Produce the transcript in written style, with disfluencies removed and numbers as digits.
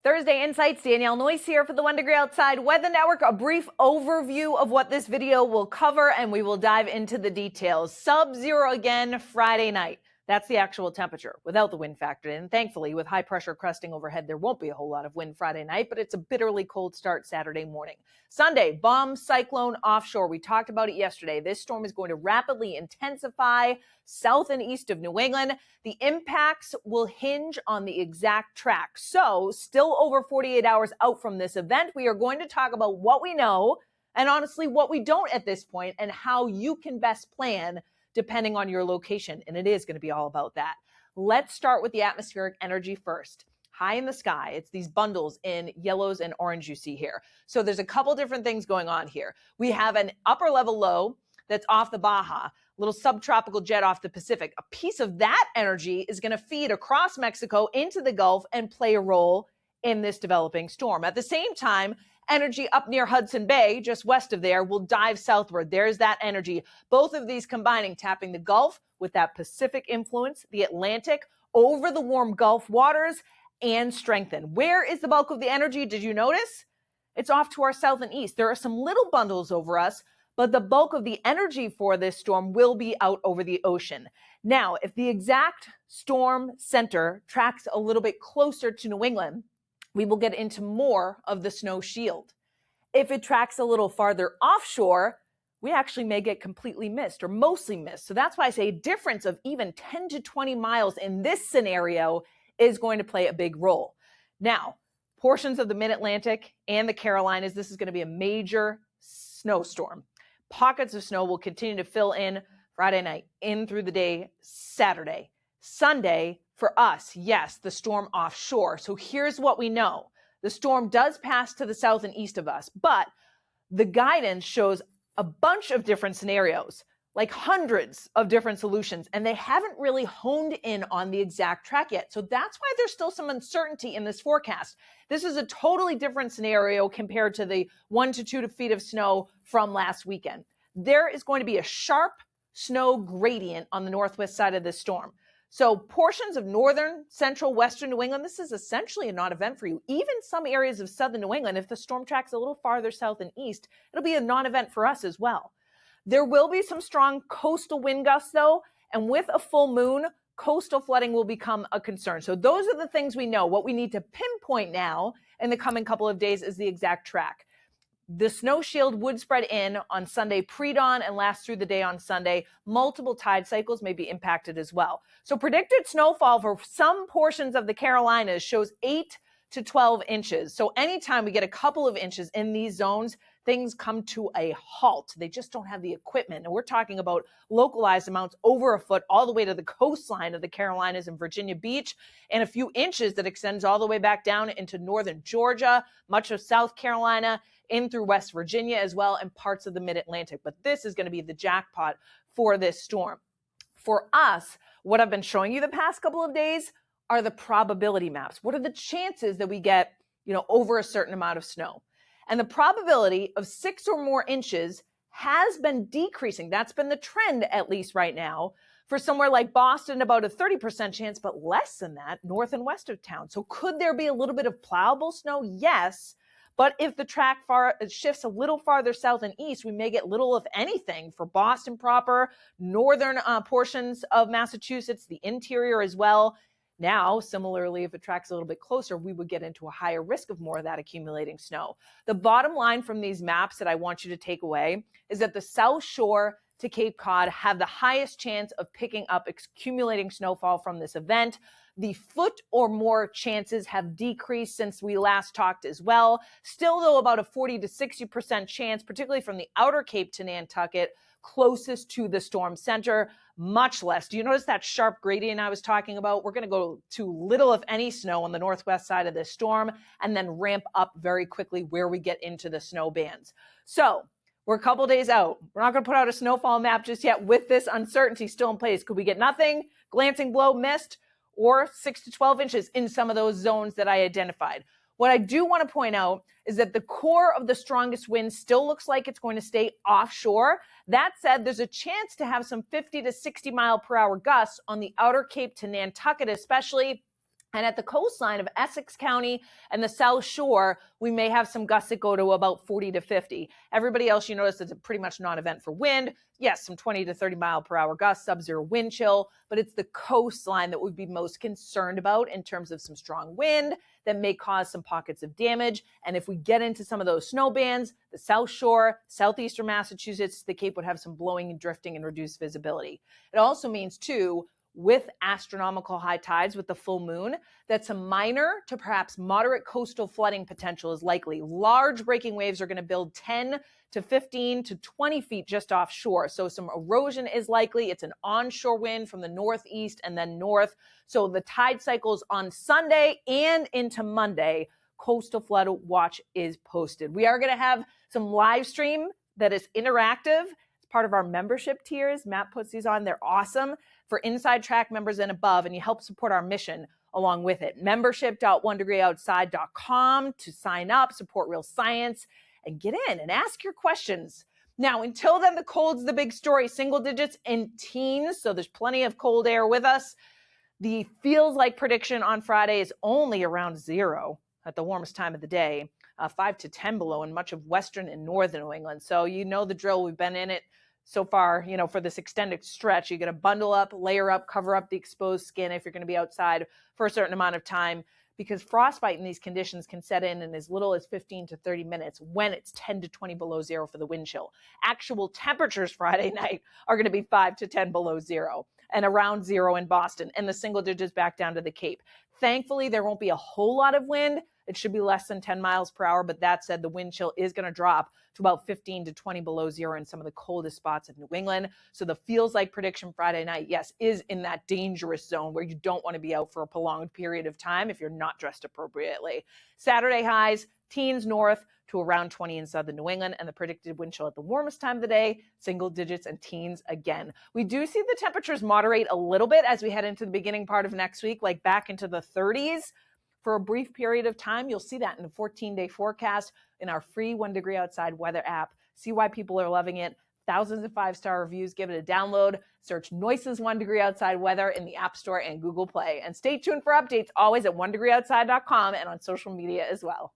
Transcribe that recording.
Thursday Insights, Danielle Noyce here for the 1 Degree Outside Weather Network. A brief overview of what this video will cover, and we will dive into the details. Sub-zero again Friday night. That's the actual temperature without the wind factored in. Thankfully, with high pressure cresting overhead, there won't be a whole lot of wind Friday night, but it's a bitterly cold start Saturday morning. Sunday, bomb cyclone offshore. We talked about it yesterday. This storm is going to rapidly intensify south and east of New England. The impacts will hinge on the exact track. So, still over 48 hours out from this event, we are going to talk about what we know and honestly what we don't at this point and how you can best plan depending on your location. And it is going to be all about that. Let's start with the atmospheric energy first. High in the sky, it's these bundles in yellows and orange you see here. So there's a couple different things going on here. We have an upper level low that's off the Baja, little subtropical jet off the Pacific. A piece of that energy is going to feed across Mexico into the Gulf and play a role in this developing storm. At the same time, energy up near Hudson Bay, just west of there, will dive southward. There's that energy. Both of these combining, tapping the Gulf with that Pacific influence, the Atlantic over the warm Gulf waters, and strengthen. Where is the bulk of the energy? Did you notice? It's off to our south and east. There are some little bundles over us, but the bulk of the energy for this storm will be out over the ocean. Now, if the exact storm center tracks a little bit closer to New England, we will get into more of the snow shield. If it tracks a little farther offshore, we actually may get completely missed or mostly missed. So that's why I say a difference of even 10 to 20 miles in this scenario is going to play a big role. Now, portions of the Mid-Atlantic and the Carolinas, this is going to be a major snowstorm. Pockets of snow will continue to fill in Friday night, in through the day, Saturday. Sunday, for us, yes, the storm offshore. So here's what we know. The storm does pass to the south and east of us, but the guidance shows a bunch of different scenarios, like hundreds of different solutions, and they haven't really honed in on the exact track yet. So that's why there's still some uncertainty in this forecast. This is a totally different scenario compared to the 1 to 2 feet of snow from last weekend. There is going to be a sharp snow gradient on the northwest side of this storm. So portions of northern, central, western New England, this is essentially a non-event for you. Even some areas of southern New England, if the storm tracks a little farther south and east, it'll be a non-event for us as well. There will be some strong coastal wind gusts, though, and with a full moon, coastal flooding will become a concern. So those are the things we know. What we need to pinpoint now in the coming couple of days is the exact track. The snow shield would spread in on Sunday pre-dawn and last through the day on Sunday. Multiple tide cycles may be impacted as well. So predicted snowfall for some portions of the Carolinas shows 8 to 12 inches. So anytime we get a couple of inches in these zones, things come to a halt. They just don't have the equipment. And we're talking about localized amounts over a foot all the way to the coastline of the Carolinas and Virginia Beach, and a few inches that extends all the way back down into northern Georgia, much of South Carolina, in through West Virginia as well, and parts of the Mid-Atlantic. But this is going to be the jackpot for this storm. For us, what I've been showing you the past couple of days are the probability maps. What are the chances that we get, over a certain amount of snow? And the probability of 6 or more inches has been decreasing. That's been the trend, at least right now. For somewhere like Boston, about a 30% chance, but less than that north and west of town. So could there be a little bit of plowable snow? Yes. But if the track shifts a little farther south and east, we may get little, if anything, for Boston proper, northern portions of Massachusetts, the interior as well. Now, similarly, if it tracks a little bit closer, we would get into a higher risk of more of that accumulating snow. The bottom line from these maps that I want you to take away is that the South Shore to Cape Cod have the highest chance of picking up accumulating snowfall from this event. The foot or more chances have decreased since we last talked as well. Still, though, about a 40 to 60% chance, particularly from the outer Cape to Nantucket, closest to the storm center, much less. Do you notice that sharp gradient I was talking about? We're going to go to little, if any, snow on the northwest side of this storm and then ramp up very quickly where we get into the snow bands. So we're a couple days out. We're not going to put out a snowfall map just yet with this uncertainty still in place. Could we get nothing, glancing blow, mist, or 6 to 12 inches in some of those zones that I identified? What I do want to point out is that the core of the strongest wind still looks like it's going to stay offshore. That said, there's a chance to have some 50 to 60 mile per hour gusts on the outer Cape to Nantucket, especially And at the coastline of Essex County and the South Shore, we may have some gusts that go to about 40 to 50. Everybody else, you notice it's a pretty much non-event for wind. Yes, some 20 to 30 mile per hour gusts, sub-zero wind chill, but it's the coastline that we'd be most concerned about in terms of some strong wind that may cause some pockets of damage. And if we get into some of those snow bands, the South Shore, southeastern Massachusetts, the Cape would have some blowing and drifting and reduced visibility. It also means, too, with astronomical high tides with the full moon, that some minor to perhaps moderate coastal flooding potential is likely. Large breaking waves are going to build 10 to 15 to 20 feet just offshore. So some erosion is likely. It's an onshore wind from the northeast and then north. So the tide cycles on Sunday and into Monday, coastal flood watch is posted. We are going to have some live stream that is interactive. It's part of our membership tiers. Matt puts these on. They're awesome for Inside Track members and above, and you help support our mission along with it. Membership.onedegreeoutside.com to sign up, support real science, and get in and ask your questions. Now, until then, the cold's the big story. Single digits in teens, so there's plenty of cold air with us. The feels like prediction on Friday is only around 0 at the warmest time of the day, 5 to 10 below in much of western and northern New England. So you know the drill. We've been in it so far, for this extended stretch. You're going to bundle up, layer up, cover up the exposed skin if you're going to be outside for a certain amount of time, because frostbite in these conditions can set in as little as 15 to 30 minutes when it's 10 to 20 below 0 for the wind chill. Actual temperatures Friday night are going to be 5 to 10 below 0 and around 0 in Boston, and the single digits back down to the Cape. Thankfully, there won't be a whole lot of wind. It should be less than 10 miles per hour, but that said, the wind chill is going to drop to about 15 to 20 below 0 in some of the coldest spots of New England. So the feels like prediction Friday night, yes, is in that dangerous zone where you don't want to be out for a prolonged period of time if you're not dressed appropriately. Saturday highs, teens north to around 20 in southern New England, and the predicted wind chill at the warmest time of the day, single digits and teens again. We do see the temperatures moderate a little bit as we head into the beginning part of next week, like back into the 30s. For a brief period of time, you'll see that in the 14-day forecast in our free 1 Degree Outside weather app. See why people are loving it. Thousands of 5-star reviews. Give it a download. Search Noyce's 1 Degree Outside weather in the App Store and Google Play. And stay tuned for updates always at onedegreeoutside.com and on social media as well.